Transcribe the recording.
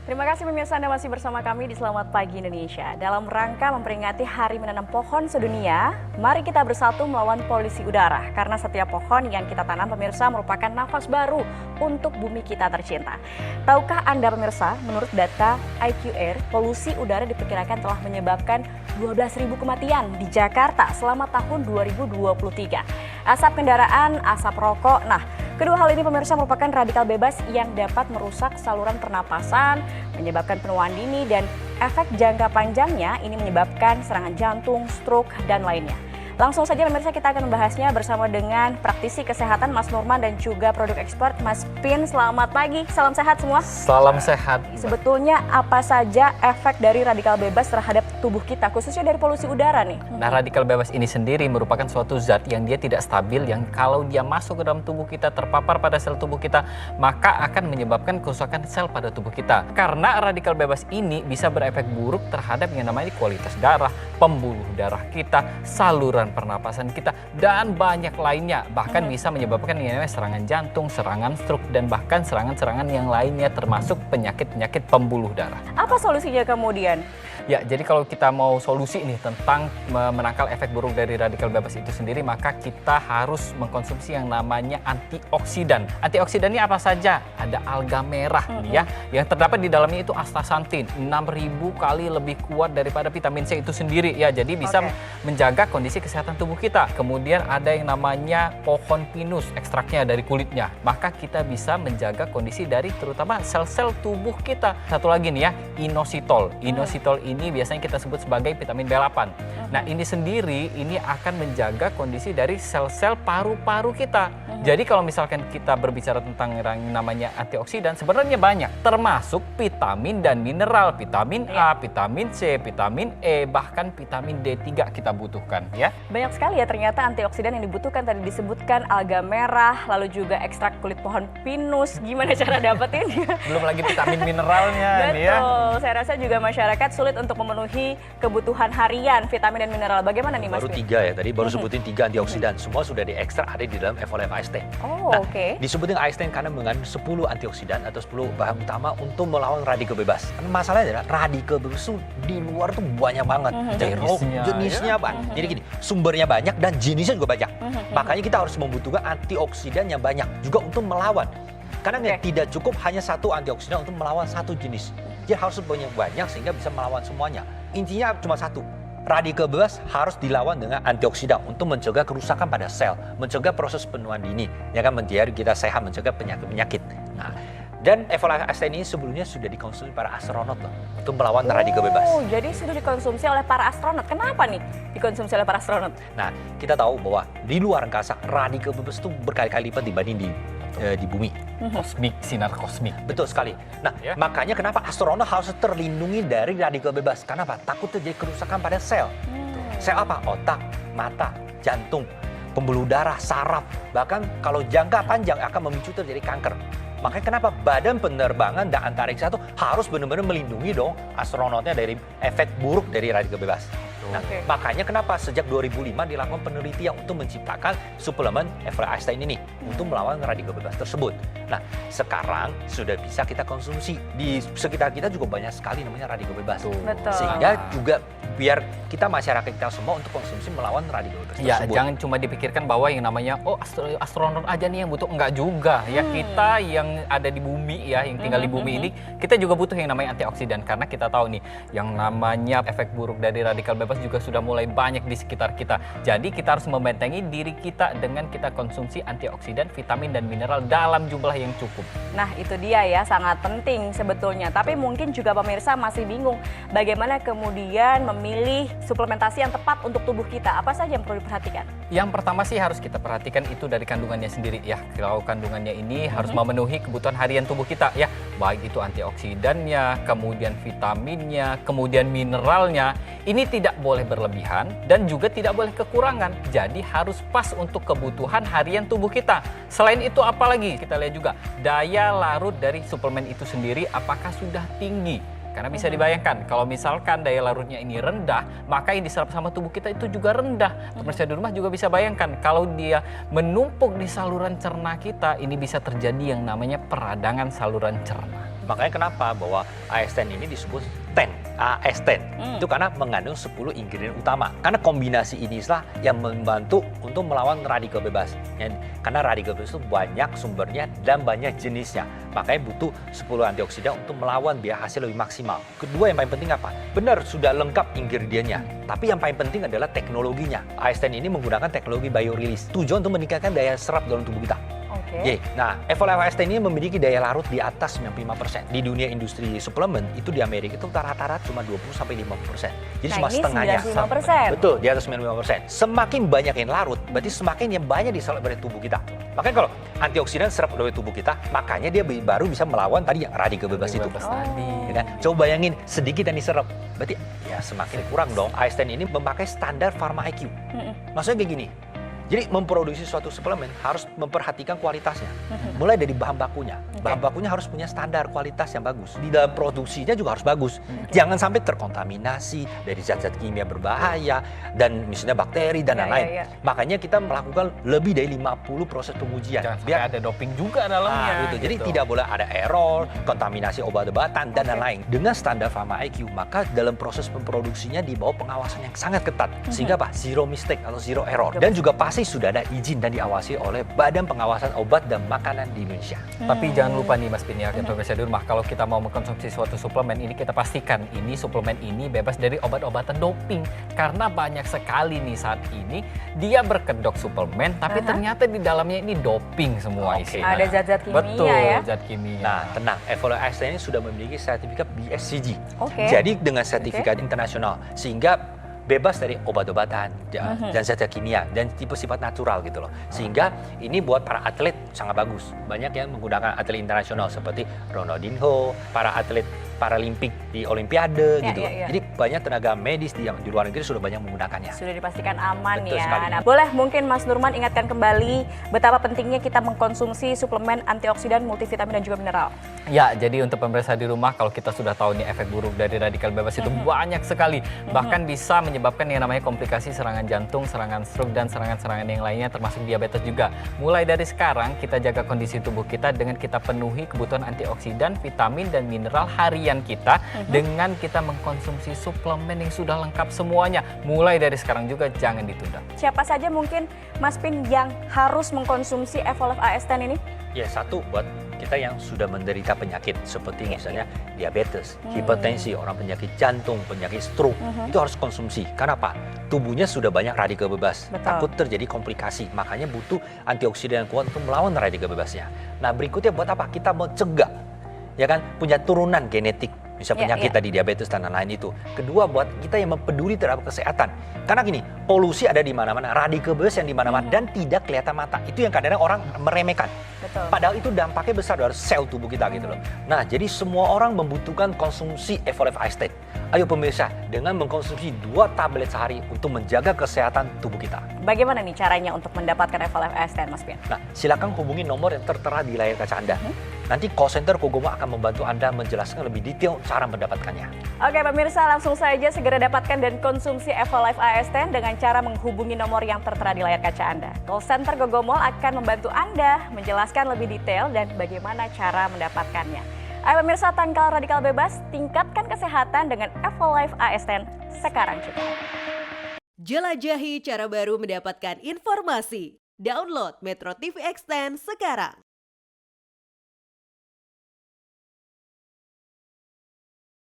Terima kasih pemirsa Anda masih bersama kami di Selamat Pagi Indonesia. Dalam rangka memperingati Hari Menanam Pohon Sedunia, mari kita bersatu melawan polusi udara. Karena setiap pohon yang kita tanam pemirsa merupakan nafas baru untuk bumi kita tercinta. Tahukah Anda pemirsa, menurut data IQ Air, polusi udara diperkirakan telah menyebabkan 12.000 kematian di Jakarta selama tahun 2023. Asap kendaraan, asap rokok, kedua hal ini pemirsa merupakan radikal bebas yang dapat merusak saluran pernapasan, menyebabkan penuaan dini, dan efek jangka panjangnya ini menyebabkan serangan jantung, stroke, dan lainnya. Langsung saja pemirsa kita akan membahasnya bersama dengan praktisi kesehatan Mas Nurman dan juga produk ekspor Mas Pin. Selamat pagi, salam sehat semua. Salam sehat. Sebetulnya apa saja efek dari radikal bebas terhadap tubuh kita, khususnya dari polusi udara nih? Nah, radikal bebas ini sendiri merupakan suatu zat yang dia tidak stabil, yang kalau dia masuk ke dalam tubuh kita, terpapar pada sel tubuh kita, maka akan menyebabkan kerusakan sel pada tubuh kita. Karena radikal bebas ini bisa berefek buruk terhadap yang namanya kualitas darah, pembuluh darah kita, saluran pernapasan kita, dan banyak lainnya. Bahkan bisa menyebabkan yang namanya serangan jantung, serangan stroke, dan bahkan serangan-serangan yang lainnya termasuk penyakit-penyakit pembuluh darah. Apa solusinya kemudian? Ya, jadi kalau kita mau solusi nih tentang menangkal efek buruk dari radikal bebas itu sendiri, maka kita harus mengkonsumsi yang namanya antioksidan. Antioksidan ini apa saja? Ada alga merah nih ya, yang terdapat di dalamnya itu astaxanthin, 6.000 kali lebih kuat daripada vitamin C itu sendiri ya. Jadi bisa menjaga kondisi kesehatan tubuh kita. Kemudian ada yang namanya pohon pinus, ekstraknya dari kulitnya. Maka kita bisa menjaga kondisi dari terutama sel-sel tubuh kita. Satu lagi nih ya, inositol. Inositol ini biasanya kita sebut sebagai vitamin B8. Nah, ini sendiri ini akan menjaga kondisi dari sel-sel paru-paru kita. Jadi kalau misalkan kita berbicara tentang yang namanya antioksidan, sebenarnya banyak, termasuk vitamin dan mineral, vitamin A, vitamin C, vitamin E, bahkan vitamin D3 kita butuhkan ya. Banyak sekali ya ternyata antioksidan yang dibutuhkan. Tadi disebutkan alga merah, lalu juga ekstrak kulit pohon pinus. Gimana cara dapetinnya? Belum lagi vitamin mineralnya nih ya. Betul, saya rasa juga masyarakat sulit untuk memenuhi kebutuhan harian vitamin dan mineral. Bagaimana nih Mas? Baru 3 ya, tadi baru sebutin 3 antioksidan. Semua sudah diekstrak ada di dalam Evolve Ice Tank. Disebutin Ice Tank karena mengandung 10 antioksidan atau 10 bahan utama untuk melawan radikal bebas. Karena masalahnya adalah radikal bebas itu di luar tuh banyak banget. Jenisnya banyak. Jadi gini, sumbernya banyak dan jenisnya juga banyak. Makanya kita harus membutuhkan antioksidan yang banyak juga untuk melawan. Karena tidak cukup hanya satu antioksidan untuk melawan satu jenis. Dia harus banyak sehingga bisa melawan semuanya. Intinya cuma satu. Radikal bebas harus dilawan dengan antioksidan untuk mencegah kerusakan pada sel, mencegah proses penuaan dini, yang akan menjadi kita sehat, mencegah penyakit-penyakit. Nah, dan Evolve Ice Tank ini sebelumnya sudah dikonsumsi para astronot loh, untuk melawan radikal bebas. Oh, jadi sudah dikonsumsi oleh para astronot. Kenapa nih dikonsumsi oleh para astronot? Nah, kita tahu bahwa di luar angkasa radikal bebas itu berkali-kali lipat dibanding di bumi. Kosmik, sinar kosmik. Betul sekali. Nah, makanya kenapa astronot harus terlindungi dari radikal bebas? Kenapa? Takut terjadi kerusakan pada sel. Sel apa? Otak, mata, jantung, pembuluh darah, saraf. Bahkan kalau jangka panjang akan memicu terjadi kanker. Makanya kenapa Badan Penerbangan dan Antariksa itu harus benar-benar melindungi dong astronotnya dari efek buruk dari radikal bebas. Nah, makanya kenapa sejak 2005 dilakukan penelitian untuk menciptakan suplemen Evolve Ice Tank ini untuk melawan radikal bebas tersebut. Nah, sekarang sudah bisa kita konsumsi. Di sekitar kita juga banyak sekali namanya radikal bebas. Betul. Sehingga juga biar kita masyarakat kita semua untuk konsumsi melawan radikal bebas tersebut. Jangan cuma dipikirkan bahwa yang namanya astronot aja nih yang butuh, enggak juga ya. Kita yang ada di bumi ya, yang tinggal di bumi ini, kita juga butuh yang namanya antioksidan karena kita tahu nih yang namanya efek buruk dari radikal bebas juga sudah mulai banyak di sekitar kita. Jadi kita harus membentengi diri kita dengan kita konsumsi antioksidan, vitamin dan mineral dalam jumlah yang cukup. Nah, itu dia ya, sangat penting sebetulnya. Tapi mungkin juga pemirsa masih bingung bagaimana kemudian memilih suplementasi yang tepat untuk tubuh kita. Apa saja yang perlu diperhatikan? Yang pertama sih harus kita perhatikan itu dari kandungannya sendiri ya. Kalau kandungannya ini harus memenuhi kebutuhan harian tubuh kita ya. Baik itu antioksidannya, kemudian vitaminnya, kemudian mineralnya. Ini tidak boleh berlebihan dan juga tidak boleh kekurangan. Jadi harus pas untuk kebutuhan harian tubuh kita. Selain itu apalagi kita lihat juga daya larut dari suplemen itu sendiri apakah sudah tinggi. Karena bisa dibayangkan kalau misalkan daya larutnya ini rendah, maka yang diserap sama tubuh kita itu juga rendah. Pemirsa di rumah juga bisa bayangkan kalau dia menumpuk di saluran cerna kita, ini bisa terjadi yang namanya peradangan saluran cerna. Makanya kenapa bahwa AS10 ini disebut AS10. Itu karena mengandung 10 ingredient utama. Karena kombinasi inilah yang membantu untuk melawan radikal bebas. Karena radikal bebas itu banyak sumbernya dan banyak jenisnya. Makanya butuh 10 antioksidan untuk melawan biar hasil lebih maksimal. Kedua yang paling penting apa? Benar, sudah lengkap ingredientnya. Tapi yang paling penting adalah teknologinya. AS10 ini menggunakan teknologi biorelease. Tujuan untuk meningkatkan daya serap dalam tubuh kita. Nah, Evolve AS10 ini memiliki daya larut di atas 95%. Di dunia industri suplemen, itu di Amerika itu rata-rata cuma 20-50%. Jadi cuma setengahnya. 95%. Betul, di atas 95%. Semakin banyak yang larut, berarti semakin yang banyak diserap dari tubuh kita. Makanya kalau antioksidan serap dari tubuh kita, makanya dia baru bisa melawan tadi yang radikal bebas itu. Ya kan? Coba bayangin, sedikit yang diserap. Berarti ya semakin kurang dong. AS10 ini memakai standar Pharma IQ. Maksudnya kayak gini. Jadi memproduksi suatu suplemen harus memperhatikan kualitasnya. Mulai dari bahan bakunya. Bahan bakunya harus punya standar kualitas yang bagus. Di dalam produksinya juga harus bagus. Jangan sampai terkontaminasi dari zat-zat kimia berbahaya dan misalnya bakteri dan lain-lain. Makanya kita melakukan lebih dari 50 proses pengujian. Biar ada doping juga dalamnya. Jadi tidak boleh ada error, kontaminasi obat-obatan dan lain-lain. Dengan standar Pharma IQ, maka dalam proses memproduksinya di bawah pengawasan yang sangat ketat. Sehingga apa? Zero mistake atau zero error. Dan juga pasti sudah ada izin dan diawasi oleh Badan Pengawasan Obat dan Makanan di Indonesia. Tapi jangan lupa nih Mas Bin ya, pemirsa di rumah, kalau kita mau mengkonsumsi suatu suplemen ini, kita pastikan ini suplemen ini bebas dari obat-obatan doping. Karena banyak sekali nih saat ini dia berkedok suplemen, tapi ternyata di dalamnya ini doping semua isinya. Ada zat-zat kimia. Betul, ya. zat kimia. Nah, tenang, Evolve AS10 ini sudah memiliki sertifikat BSCG. Oke. Jadi dengan sertifikat internasional, sehingga bebas dari obat-obatan dan zat-zat kimia dan tipe sifat natural gitu loh. Sehingga ini buat para atlet sangat bagus. Banyak yang menggunakan atlet internasional seperti Ronaldinho, para atlet Paralimpik di Olimpiade gitu. Jadi banyak tenaga medis di luar negeri sudah banyak menggunakannya. Sudah dipastikan aman. Betul ya. sekali. Nah, boleh mungkin Mas Nurman ingatkan kembali betapa pentingnya kita mengkonsumsi suplemen antioksidan, multivitamin dan juga mineral. Ya, jadi untuk pemirsa di rumah, kalau kita sudah tahu nih efek buruk dari radikal bebas itu banyak sekali. Bahkan bisa menyebabkan yang namanya komplikasi serangan jantung, serangan stroke, dan serangan-serangan yang lainnya termasuk diabetes juga. Mulai dari sekarang kita jaga kondisi tubuh kita dengan kita penuhi kebutuhan antioksidan, vitamin, dan mineral harian kita dengan kita mengkonsumsi suplemen yang sudah lengkap semuanya. Mulai dari sekarang juga jangan ditunda. Siapa saja mungkin Mas Pin yang harus mengkonsumsi Evolve AS10 ini? Ya, satu buat kita yang sudah menderita penyakit seperti misalnya diabetes, hipertensi, orang penyakit jantung, penyakit stroke, itu harus konsumsi. Karena apa? Tubuhnya sudah banyak radikal bebas. Takut terjadi komplikasi. Makanya butuh antioksidan yang kuat untuk melawan radikal bebasnya. Nah, berikutnya buat apa? Kita mau cegah, ya kan, punya turunan genetik, bisa penyakit tadi diabetes dan lain-lain itu. Kedua, buat kita yang peduli terhadap kesehatan. Karena gini, polusi ada di mana-mana, radikal bebas yang di mana-mana dan tidak kelihatan mata. Itu yang kadang-kadang orang meremehkan. Betul. Padahal itu dampaknya besar dari sel tubuh kita gitu loh. Nah, jadi semua orang membutuhkan konsumsi Evolve AS10. Ayo pemirsa, dengan mengkonsumsi 2 tablet sehari untuk menjaga kesehatan tubuh kita. Bagaimana nih caranya untuk mendapatkan Evolve AS10, Mas Pin? Nah, silakan hubungi nomor yang tertera di layar kaca Anda. Nanti call center Kogomo akan membantu Anda menjelaskan lebih detail cara mendapatkannya. Oke pemirsa, langsung saja segera dapatkan dan konsumsi Evolve AS10 dengan cara menghubungi nomor yang tertera di layar kaca Anda. Call center Kogomo akan membantu Anda menjelaskan lebih detail dan bagaimana cara mendapatkannya. Ayo pemirsa, tangkal radikal bebas, tingkatkan kesehatan dengan Evolve AS10 sekarang juga. Jelajahi cara baru mendapatkan informasi. Download Metro TV Extend sekarang.